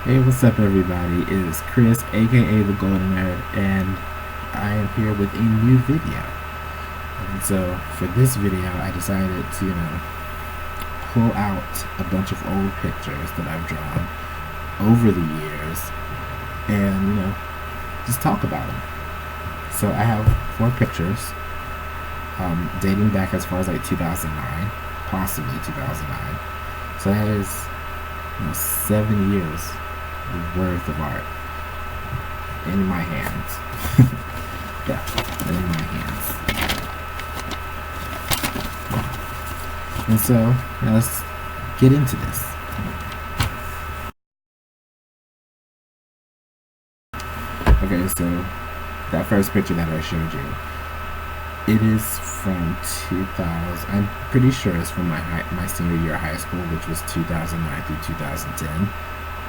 Hey, what's up, everybody? It is Chris, aka the Golden Nerd, and I am here with a new video. And so, for this video, I decided to, pull out a bunch of old pictures that I've drawn over the years and, just talk about them. So, I have 4 pictures dating back as far as like 2009, possibly 2009. So, that is, 7 years worth of art in my hands. Yeah, in my hands. And so, now let's get into this. Okay, so that first picture that I showed you, it is from 2000. I'm pretty sure it's from my senior year of high school, which was 2009 through 2010,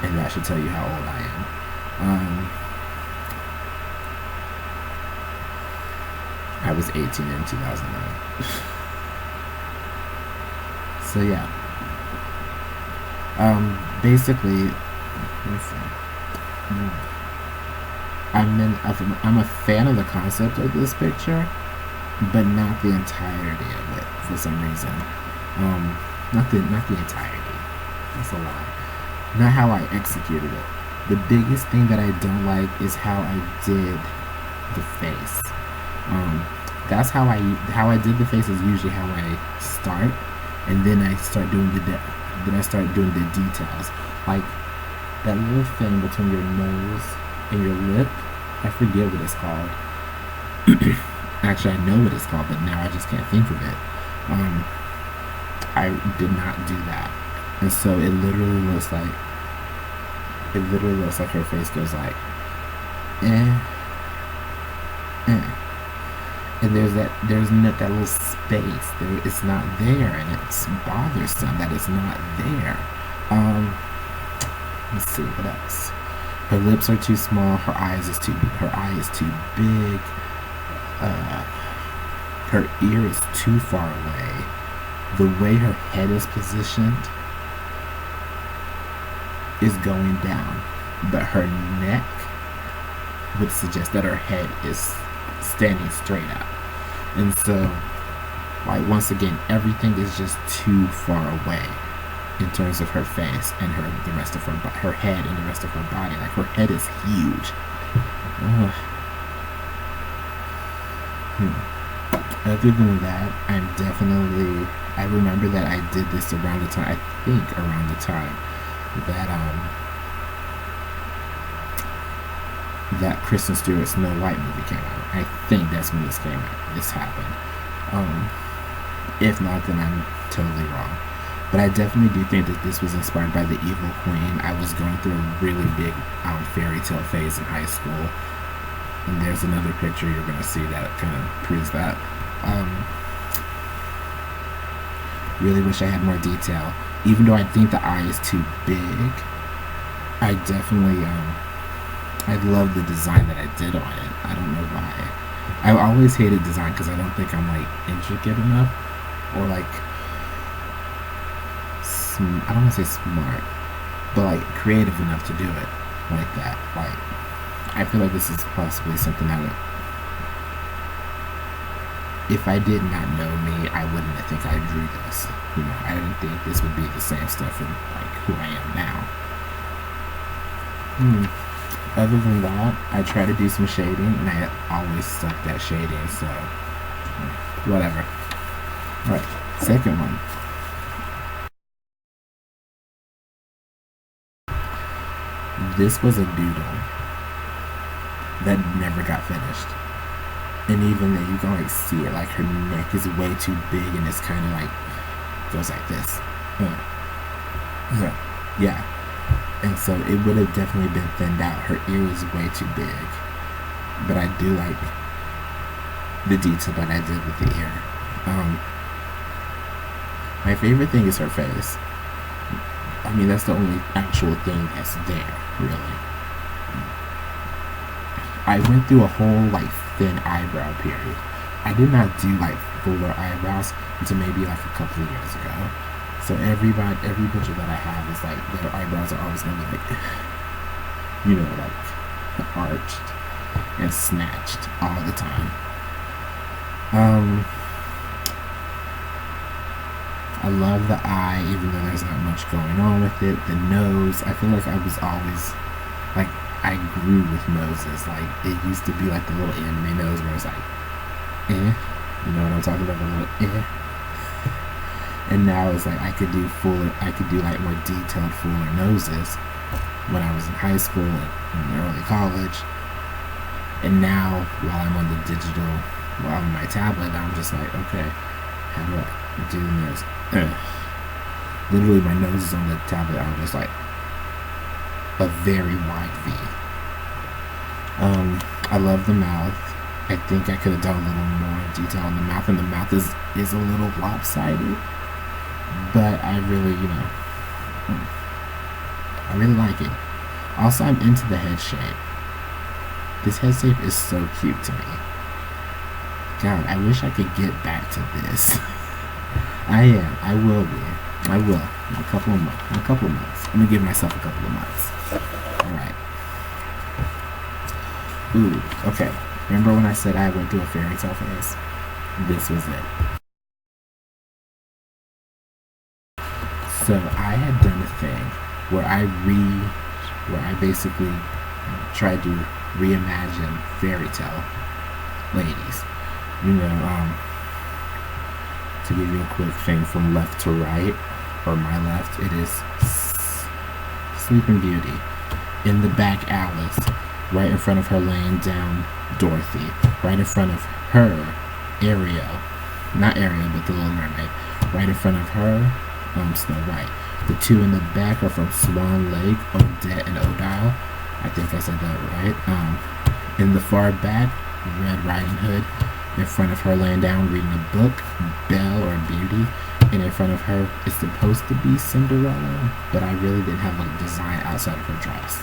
and that should tell you how old I am. I was 18 in 2009. So yeah. Basically, I'm a fan of the concept of this picture, but not the entirety of it for some reason. Not the entirety. That's a lie. Not how I executed it. The biggest thing that I don't like is how I did the face. That's how I did the face is usually how I start, and then I start doing the details, like that little thing between your nose and your lip. I forget what it's called. Actually, I know what it's called, but now I just can't think of it. I did not do that, and so it literally looks like her face goes like, and there's that little space there. It's not there, and it's bothersome that it's not there. Let's see what else. Her lips are too small. Her eye is too big. Her ear is too far away. The way her head is positioned is going down, but her neck would suggest that her head is standing straight up. And so, like, once again, everything is just too far away in terms of her face and the rest of her head and the rest of her body. Like, her head is huge. Other than that, I remember that I did this around the time that Kristen Stewart's Snow White movie came out. I think that's when this happened. If not, then I'm totally wrong. But I definitely do think that this was inspired by the Evil Queen. I was going through a really big fairy tale phase in high school, and there's another picture you're going to see that kind of proves that. Really wish I had more detail. Even though I think the eye is too big, I definitely I love the design that I did on it. I don't know why. I always hated design because I don't think I'm like intricate enough, or like I don't want to say smart, but like creative enough to do it like that. Like, I feel like this is possibly something that if I did not know me, I wouldn't think I drew this. I didn't think this would be the same stuff in like who I am now. Other than that, I try to do some shading, and I always suck at shading, so whatever. Alright, second one. This was a doodle that never got finished. And even though you can like see it, like her neck is way too big, and it's kind of like goes like this. Yeah. And so it would have definitely been thinned out. Her ear is way too big. But I do like the detail that I did with the ear. My favorite thing is her face. I mean, that's the only actual thing that's there, really. I went through a whole like thin eyebrow period. I did not do like fuller eyebrows until maybe like a couple of years ago. So every picture that I have is like their eyebrows are always gonna be like like arched and snatched all the time. I love the eye, even though there's not much going on with it. The nose, I feel like I was always, like, I grew with noses. Like, it used to be like the little anime nose where it's like, eh. You know what I'm talking about? The little eh. And now it's like I could do like more detailed, fuller noses when I was in high school and early college. And now, while I'm on the digital, while on my tablet, I'm just like, okay, how do I do this? Literally, my nose is on the tablet. I'm just like a very wide V. I love the mouth. I think I could have done a little more detail on the mouth, and the mouth is a little lopsided. But I really, I really like it. Also, I'm into the head shape. This head shape is so cute to me. God, I wish I could get back to this. I am. I will be. I will. In a couple of months. I'm gonna give myself a couple of months. Alright. Ooh, okay. Remember when I said I went through a fairy tale phase? This was it. So I had done a thing where I basically tried to reimagine fairy tale ladies. To give you a quick thing from left to right, or my left, it is Sleeping Beauty. In the back, Alice. Right in front of her, laying down, Dorothy. Right in front of her, Ariel. Not Ariel, but the Little Mermaid. Right in front of her, Snow White. The two in the back are from Swan Lake, Odette and Odile. I think I said that right. In the far back, Red Riding Hood. In front of her, laying down, reading a book, Belle or Beauty. And in front of her, it's supposed to be Cinderella, but I really didn't have a design outside of her dress.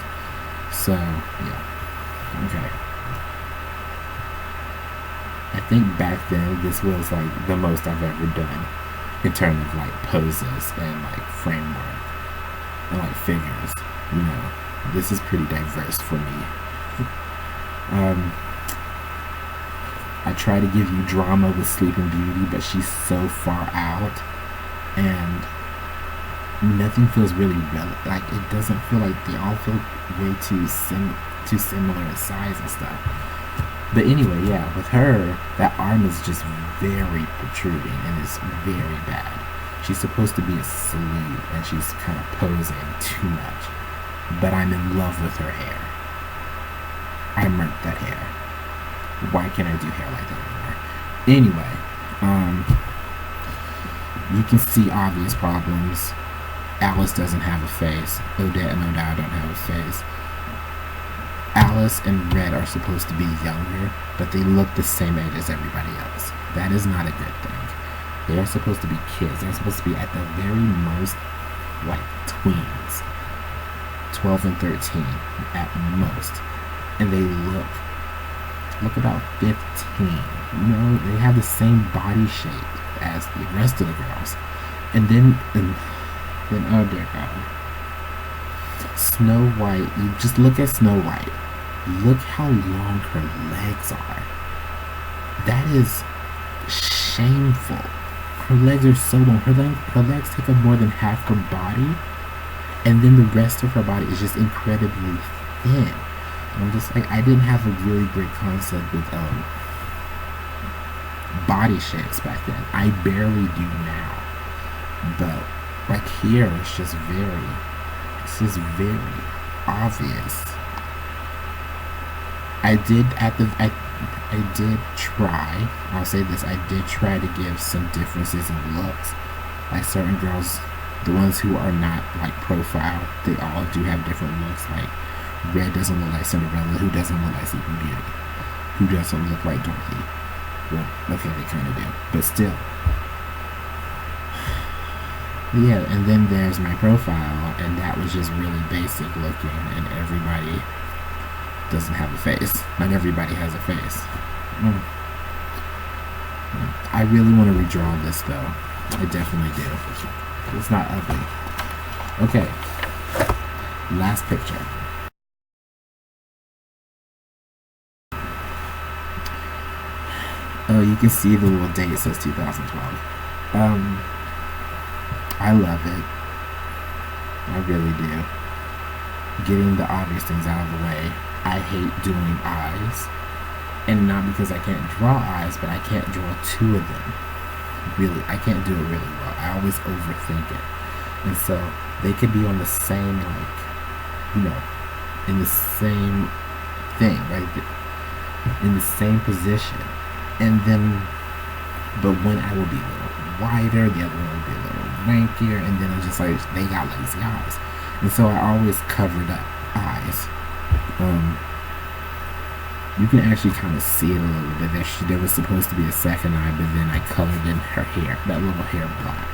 So, yeah. Okay. I think back then, this was like the most I've ever done in terms of like poses and like framework and like figures. This is pretty diverse for me. I try to give you drama with Sleeping Beauty, but she's so far out, and nothing feels really relevant. Like, it doesn't feel like they all feel way too similar in size and stuff. But anyway, yeah, with her, that arm is just very protruding and it's very bad. She's supposed to be asleep and she's kind of posing too much. But I'm in love with her hair. I murked that hair. Why can't I do hair like that anymore? Anyway, you can see obvious problems. Alice doesn't have a face. Odette and Odile don't have a face. Alice and Red are supposed to be younger, but they look the same age as everybody else. That is not a good thing. They are supposed to be kids. They're supposed to be at the very most, like, tweens. 12 and 13 at most. And they look about 15. They have the same body shape as the rest of the girls. And then oh dear God. Snow White, you just look at Snow White. Look how long her legs are. That is shameful. Her legs are so long. Her legs take up more than half her body. And then the rest of her body is just incredibly thin. I'm just like, I didn't have a really great concept with body shapes back then. I barely do now. But like here, it's just very obvious. I did try, I'll say this, I did try to give some differences in looks. Like certain girls, the ones who are not like profile, they all do have different looks. Like Red doesn't look like Cinderella, who doesn't look like Sleeping Beauty, who doesn't look like Dorothy. Well, okay, they kind of do, but still. Yeah, and then there's my profile, and that was just really basic looking, and everybody doesn't have a face. Not everybody has a face. I really want to redraw this, though. I definitely do. It's not ugly. Okay. Last picture. Oh, you can see the little date says 2012. I love it. I really do. Getting the obvious things out of the way. I hate doing eyes. And not because I can't draw eyes, but I can't draw two of them. Really, I can't do it really well. I always overthink it. And so they could be on the same, like, in the same thing, right? In the same position. And then, but one eye will be a little wider, the other one will be a little wankier, and then it's just like, they got lazy eyes. And so I always covered up eyes. You can actually kind of see it a little bit. There was supposed to be a second eye, but then I colored in her hair, that little hair black.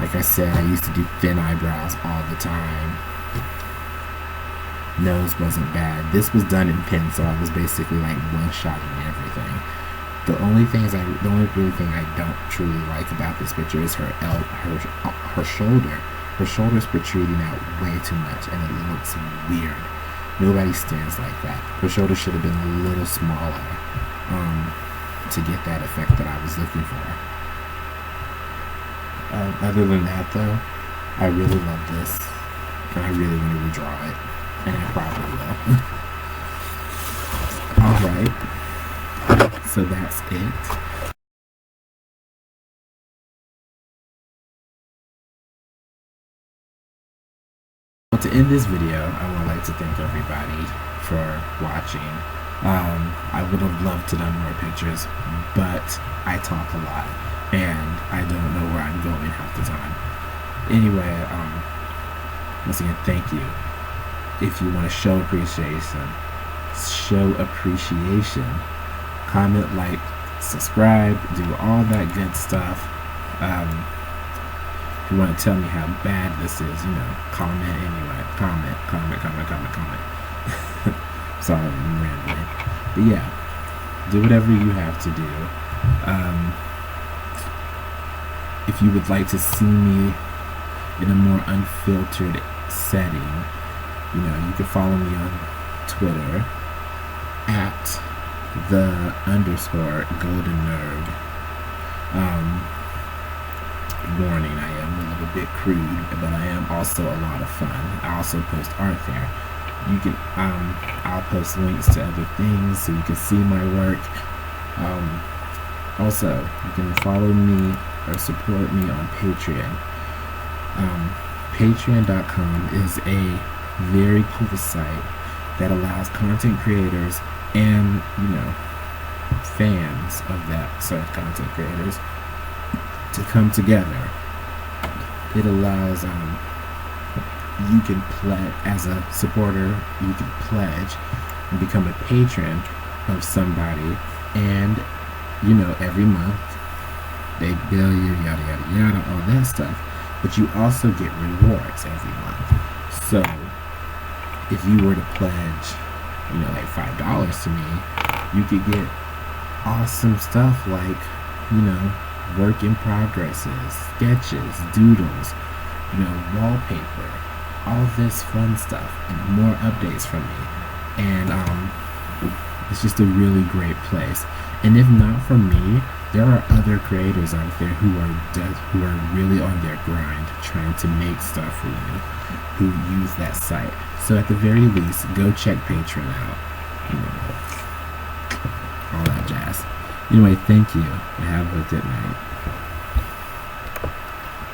Like I said, I used to do thin eyebrows all the time. Nose wasn't bad. This was done in pen, so I was basically like one-shotting everything. The only real thing I don't truly like about this picture is her shoulder. Her shoulder's protruding out way too much, and it looks weird. Nobody stands like that. Her shoulder should have been a little smaller to get that effect that I was looking for. Other than that, though, I really love this, and I really want to redraw it, and I probably will. Alright, so that's it. Well, to end this video, I would like to thank everybody for watching. I would have loved to done more pictures, but I talk a lot, and I don't know where I'm going half the time. Anyway, once again, thank you. If you want to show appreciation, comment, like, subscribe, do all that good stuff. If you want to tell me how bad this is, comment anyway. Comment. Sorry, I'm rambling. But yeah, do whatever you have to do. If you would like to see me in a more unfiltered setting, you can follow me on Twitter at @the_golden_nerd. Warning, I am a little bit crude, but I am also a lot of fun. I also post art there. You can I'll post links to other things so you can see my work. Also, you can follow me or support me on Patreon. Patreon.com is a very cool site that allows content creators and fans of that sort of content creators to come together. It allows you can pledge as a supporter. You can pledge and become a patron of somebody, and every month they bill you, yada yada yada, all that stuff. But you also get rewards every month. So if you were to pledge, like $5 to me, you could get awesome stuff like work in progresses, sketches, doodles, wallpaper, all this fun stuff, and more updates from me. And it's just a really great place. And if not for me, there are other creators out there who are really on their grind trying to make stuff for you, who use that site. So at the very least, go check Patreon out. All that jazz. Anyway, thank you, and have a good night.